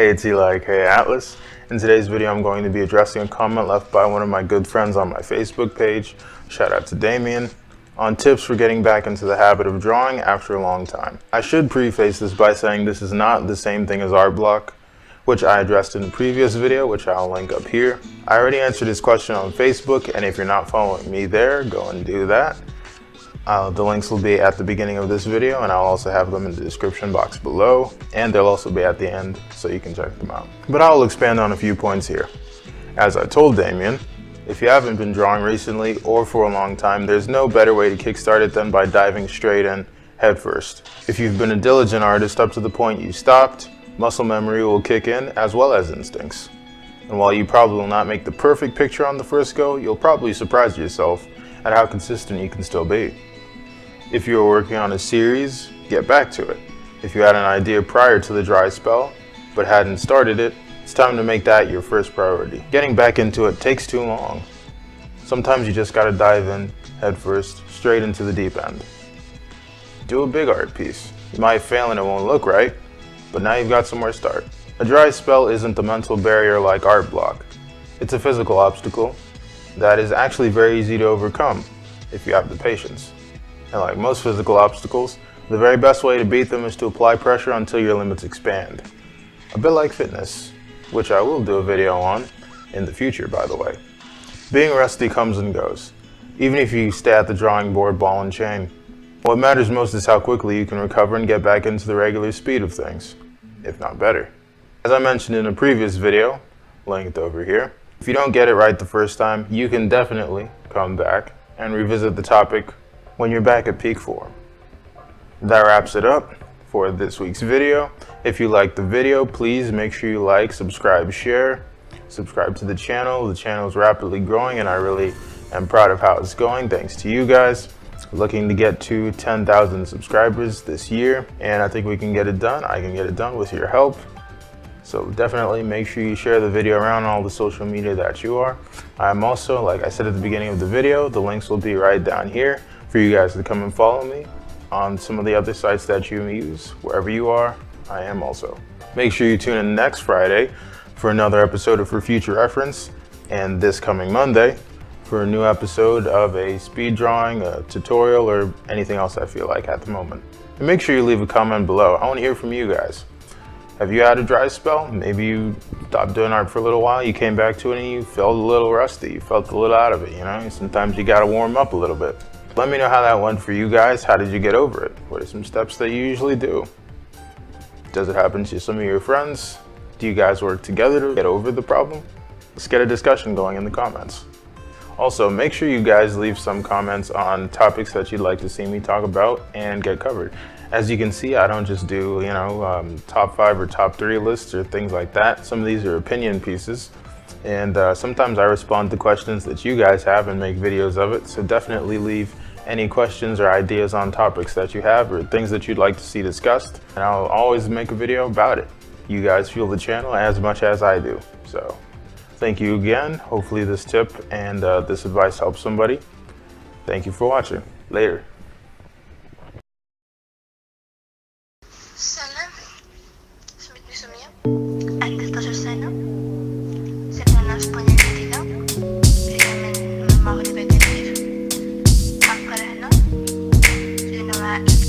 Hey, it's Eli, aka Atlas. In today's video, I'm going to be addressing a comment left by one of my good friends on my Facebook page, shout out to Damien, on tips for getting back into the habit of drawing after a long time. I should preface this by saying this is not the same thing as art block, which I addressed in a previous video, which I'll link up here. I already answered this question on Facebook, and if you're not following me there, go and do that. The links will be at the beginning of this video, and I'll also have them in the description box below, and they'll also be at the end so you can check them out. But I'll expand on a few points here. As I told Damien, if you haven't been drawing recently or for a long time, there's no better way to kickstart it than by diving straight in head first. If you've been a diligent artist up to the point you stopped, muscle memory will kick in as well as instincts. And while you probably will not make the perfect picture on the first go, you'll probably surprise yourself at how consistent you can still be. If you are working on a series, get back to it. If you had an idea prior to the dry spell, but hadn't started it, it's time to make that your first priority. Getting back into it takes too long. Sometimes you just gotta dive in, head first, straight into the deep end. Do a big art piece. You might fail and it won't look right, but now you've got somewhere to start. A dry spell isn't the mental barrier like art block. It's a physical obstacle that is actually very easy to overcome if you have the patience. And like most physical obstacles, the very best way to beat them is to apply pressure until your limits expand. A bit like fitness, which I will do a video on in the future, by the way. Being rusty comes and goes, even if you stay at the drawing board ball and chain. What matters most is how quickly you can recover and get back into the regular speed of things, if not better. As I mentioned in a previous video, linked over here, if you don't get it right the first time, you can definitely come back and revisit the topic when you're back at peak form. That wraps it up for this week's video. If you liked the video, please make sure you like, subscribe, share. Subscribe to the channel. The channel is rapidly growing and I really am proud of how it's going. Thanks to you guys. Looking to get to 10,000 subscribers this year, and I think we can get it done. I can get it done with your help. So definitely make sure you share the video around all the social media that you are. I'm also, like I said at the beginning of the video, the links will be right down here for you guys to come and follow me on some of the other sites that you use. Wherever you are, I am also. Make sure you tune in next Friday for another episode of For Future Reference, and this coming Monday for a new episode of a speed drawing, a tutorial, or anything else I feel like at the moment. And make sure you leave a comment below. I want to hear from you guys. Have you had a dry spell? Maybe you stopped doing art for a little while, you came back to it and you felt a little rusty, you felt a little out of it, you know? Sometimes you gotta warm up a little bit. Let me know how that went for you guys. How did you get over it? What are some steps that you usually do? Does it happen to some of your friends? Do you guys work together to get over the problem? Let's get a discussion going in the comments. Also, make sure you guys leave some comments on topics that you'd like to see me talk about and get covered. As you can see, I don't just do, top 5 or top 3 lists or things like that. Some of these are opinion pieces. And sometimes I respond to questions that you guys have and make videos of it. So definitely leave any questions or ideas on topics that you have or things that you'd like to see discussed. And I'll always make a video about it. You guys fuel the channel as much as I do. So thank you again. Hopefully this tip and this advice helps somebody. Thank you for watching. Later. Scena som ett misomia. Antes de la scena, se trata de poner identidad. Primer membre de Après la haine, je n'aurai